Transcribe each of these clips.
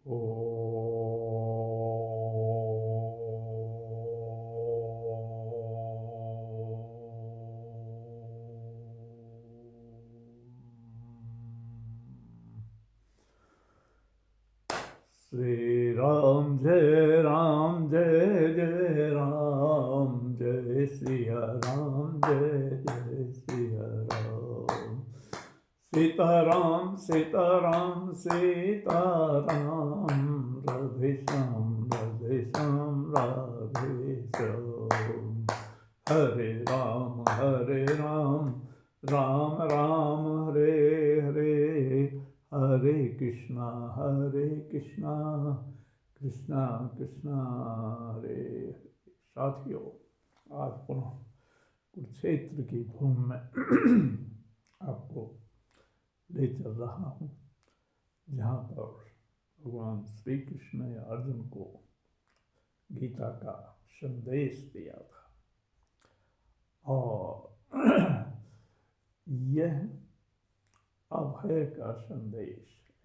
श्री राम जय राम जय जय राम जय सिया राम जय जय सिया राम सीताराम सीताराम सीताराम राधे श्याम राधे श्याम राधे श्याम हरे राम राम राम हरे हरे हरे कृष्णा कृष्णा कृष्णा हरे हरे। साथियों, आज पुनः कुरुक्षेत्र की भूमि में आपको ले चल रहा हूँ, जहाँ पर भगवान श्री कृष्ण ने अर्जुन को गीता का संदेश दिया था। और यह अभय का संदेश है।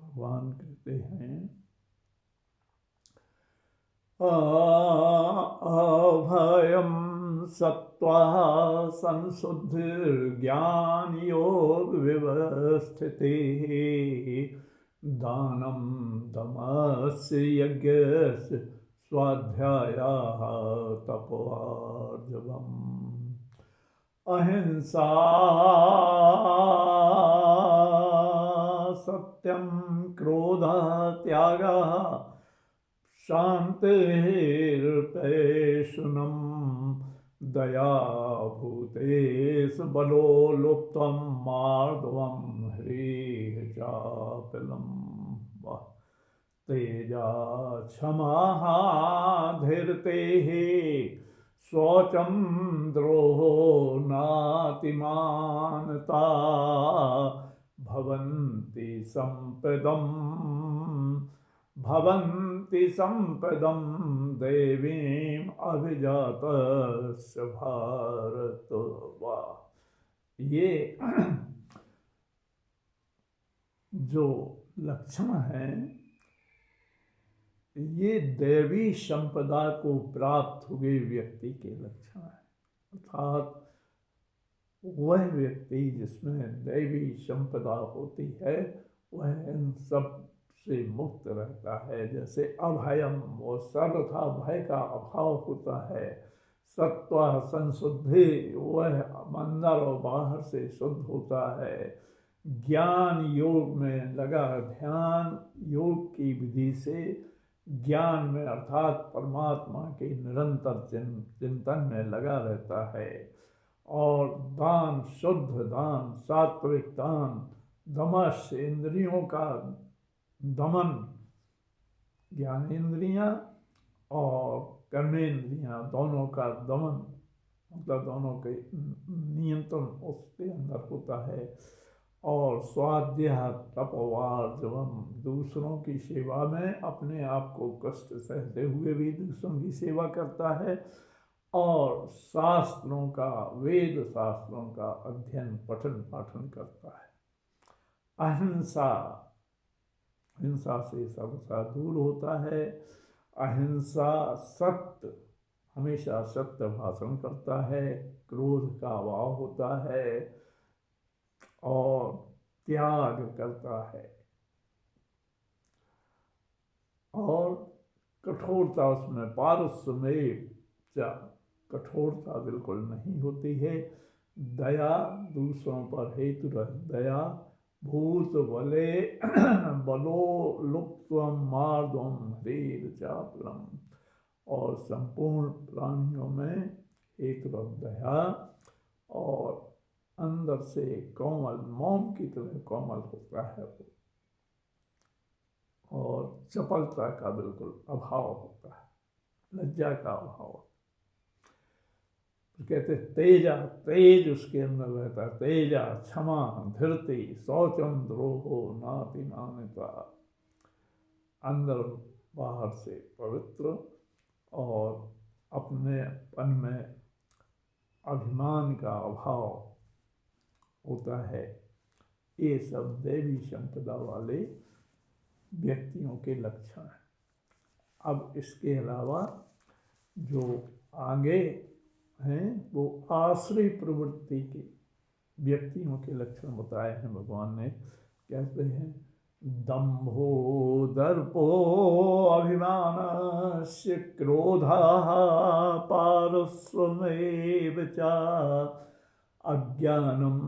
भगवान कहते हैं अभयम सत्त्वः संशुद्धिर्ज्ञान योग व्यवस्थितिः दानं दमस्य यज्ञस्य स्वाध्यायः तपोर्जवम् अहिंसा सत्यं क्रोधः त्यागः शान्तिर्पैशुनं दया भूतेषु बलो लुप्तं मार्दवं ह्रीः चापलम् तेजा क्षमा धीर्तेः शौचं द्रोहो नातिमानता भवन्ति सम्पदं देवीम् अभिजातस्य भारत। ये जो लक्षण हैं, ये दैवी संपदा को प्राप्त हुए व्यक्ति के लक्षण हैं। अर्थात वह व्यक्ति जिसमें दैवी संपदा होती है वह इन सब से मुक्त रहता है। जैसे अभयम, वो सर्वथा भय का अभाव होता है। सत्व संशुद्धि, वह अंदर और बाहर से शुद्ध होता है। ज्ञान योग में लगा, ध्यान योग की विधि से ज्ञान में अर्थात परमात्मा के निरंतर चिंतन में लगा रहता है। और दान, शुद्ध दान, सात्विक दान, दमश, इंद्रियों का दमन, ज्ञानेन्द्रियां और कर्मेंद्रियां दोनों का दमन, मतलब दोनों के नियंत्रण उसके अंदर होता है। और स्वाध्याय तपोर्जवम, दूसरों की सेवा में अपने आप को कष्ट सहते हुए भी दूसरों की सेवा करता है। और शास्त्रों का, वेद शास्त्रों का अध्ययन पठन पाठन करता है। अहिंसा, हिंसा से सबका दूर होता है। अहिंसा सत्य, हमेशा सत्य भाषण करता है। क्रोध का अभाव होता है और त्याग करता है। और कठोरता, उसमें पारस्य में कठोरता बिल्कुल नहीं होती है। दया, दूसरों पर हेतु रह दया। भूत बले बलो लुप्त्वं मार्दवं ह्रीः चापलम्, और संपूर्ण प्राणियों में हेतु रह दया और अंदर से कोमल, मोम की तरह कोमल होता है वो। और चपलता का बिल्कुल अभाव होता है, लज्जा का अभाव। तो कहते तेजा, तेज उसके अंदर रहता है। तेजा क्षमा धीरति शौचम द्रोहो नातिमानिता, अंदर बाहर से पवित्र और अपनेपन में अभिमान का अभाव होता है। ये सब दैवी संपदा वाले व्यक्तियों के लक्षण हैं। अब इसके अलावा जो आगे हैं वो आश्रय प्रवृत्ति के व्यक्तियों के लक्षण बताए हैं भगवान ने। कहते हैं दम्भो दर्पो अभिमानस्य क्रोधः पारुष्वमेव च अज्ञानं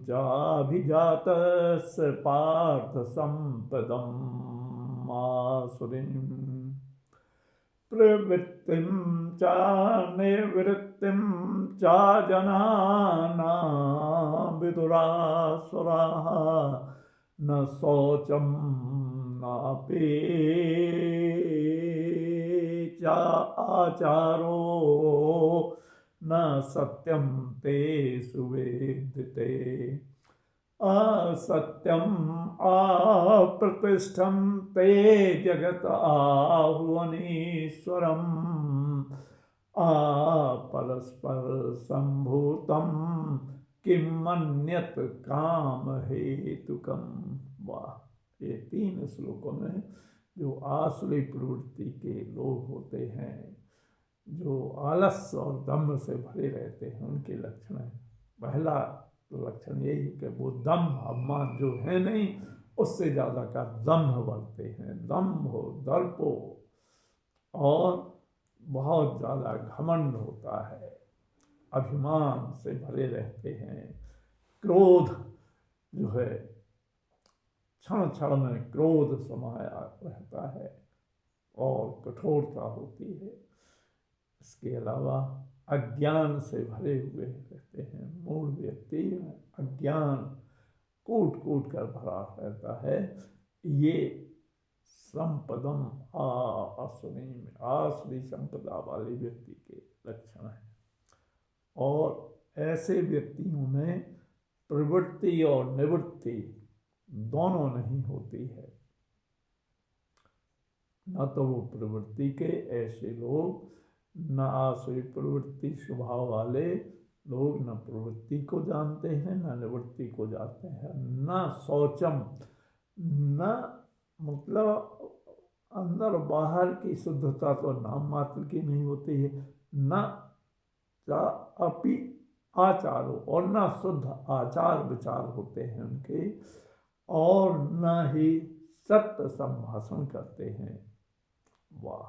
चाभिजातस्य पार्थ सम्पदम् आसुरीम् प्रवृत्तिं च निवृत्तिं च जनानां विदुरासुराः न शौचं नापि च आचारो न सत्यं ते सुवेदिते असत्यम् अप्रतिष्ठं ते जगत आहुवनीश्वरम् अपरस्पर संभूतं किं मन्यत काम हेतुकम। वाह, ये 3 श्लोकों में जो आसुरी प्रवृत्ति के लोग होते हैं, जो आलस्य और दम्भ से भरे रहते हैं, उनके लक्षण हैं। पहला लक्षण यही है कि वो दम्भ अभिमान जो है नहीं, उससे ज़्यादा का दम्भ बढ़ते हैं। दम्भ हो, दर्प हो और बहुत ज़्यादा घमंड होता है, अभिमान से भरे रहते हैं। क्रोध जो है, क्षण क्षण में क्रोध समाया रहता है और कठोरता होती है। इसके अलावा अज्ञान से भरे हुए रहते हैं। मूल व्यक्ति में अज्ञान कूट कूट कर भरा रहता है। ये संपदम आसुरी संपदा वाले व्यक्ति के लक्षण हैं। और ऐसे व्यक्तियों में प्रवृत्ति और निवृत्ति दोनों नहीं होती है। न तो वो प्रवृत्ति के ऐसे लोग, न आसुरी प्रवृत्ति स्वभाव वाले लोग न प्रवृत्ति को जानते हैं न निवृत्ति को जानते हैं। न शौचम, न मतलब अंदर बाहर की शुद्धता तो नाम मात्र की नहीं होती है, न अपि आचारो, और न शुद्ध आचार विचार होते हैं उनके, और न ही सत्य संभाषण करते हैं। वाह,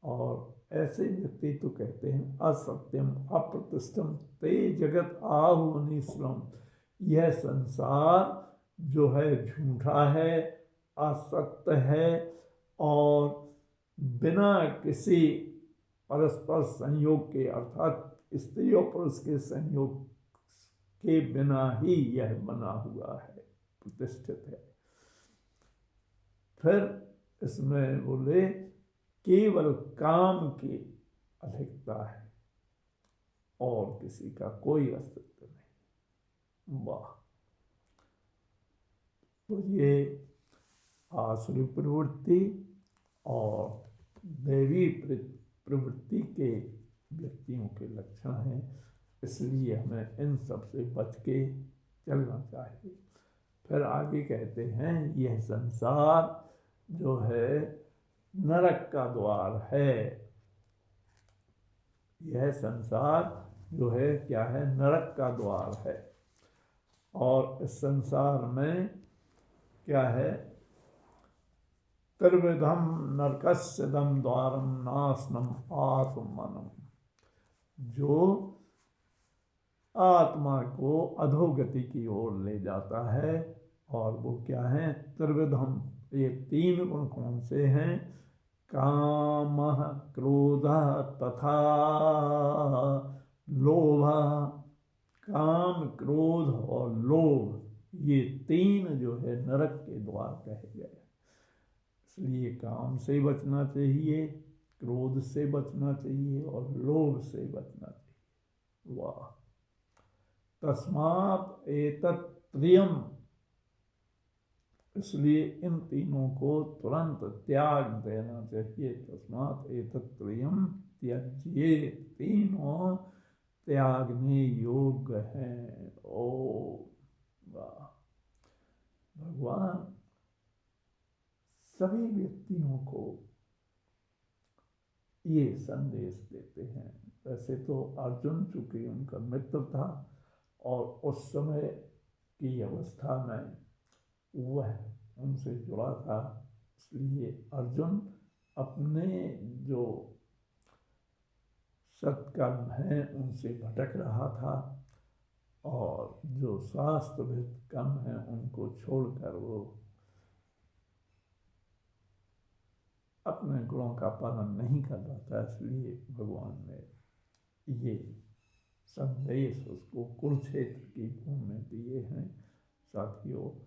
और ऐसे व्यक्ति तो कहते हैं असत्यम अप्रतिष्ठम ते जगत आहुवनीश्वरम। यह संसार जो है झूठा है, असत्य है और बिना किसी परस्पर संयोग के, अर्थात स्त्री और पुरुष के संयोग के बिना ही यह बना हुआ है, प्रतिष्ठित है। फिर इसमें बोले केवल काम की अधिकता है और किसी का कोई अस्तित्व नहीं। वाह, तो ये आसुरी प्रवृत्ति और दैवी प्रवृत्ति के व्यक्तियों के लक्षण हैं। इसलिए हमें इन सब से बच के चलना चाहिए। फिर आगे कहते हैं यह संसार जो है नरक का द्वार है। यह संसार जो है क्या है, नरक का द्वार है। और इस संसार में क्या है, त्रिविधम नरकस्यदम द्वारम नाशनम आत्मनम, जो आत्मा को अधोगति की ओर ले जाता है। और वो क्या है, त्रिविधम, ये 3 गुण कौन से हैं, काम क्रोध तथा लोभ। काम, क्रोध और लोभ, ये 3 जो है नरक के द्वार कहे गए। इसलिए काम से बचना चाहिए, क्रोध से बचना चाहिए और लोभ से बचना चाहिए। वाह, तस्मात् एतत् त्रियम्, इसलिए इन तीनों को तुरंत त्याग देना चाहिए। तस्मात् एतत् त्रियम् त्यज्ये, तीनों त्यागने योग्य हैं। ओ वाह, भगवान सभी व्यक्तियों को ये संदेश देते हैं। वैसे तो अर्जुन चूंकि उनका मित्र था और उस समय की अवस्था में वह उनसे जुड़ा था, इसलिए अर्जुन अपने जो सत्कर्म हैं उनसे भटक रहा था और जो शास्त्रविद कर्म हैं उनको छोड़कर वो अपने गुणों का पालन नहीं कर रहा था। इसलिए भगवान ने ये संदेश उसको कुरुक्षेत्र की भूमि में दिए हैं। साथियों,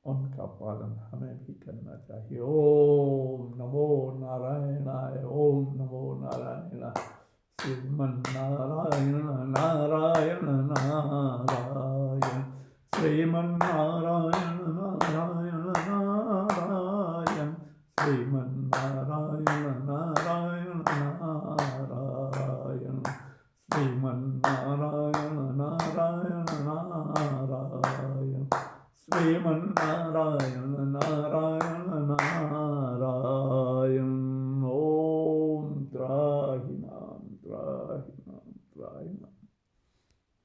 उनका पालन हमें भी करना चाहिए। ओम नमो नारायणाय, ओम नमो नारायणाय। श्रीमन्नारायण नारायण नारायण, श्रीमन्नारायण नारायण नारायण, श्रीमन्नारायण नारायण नारायण, श्रीमन्नारायण नारायण नारायण, श्रीमन्नारायण नारायण नारायण।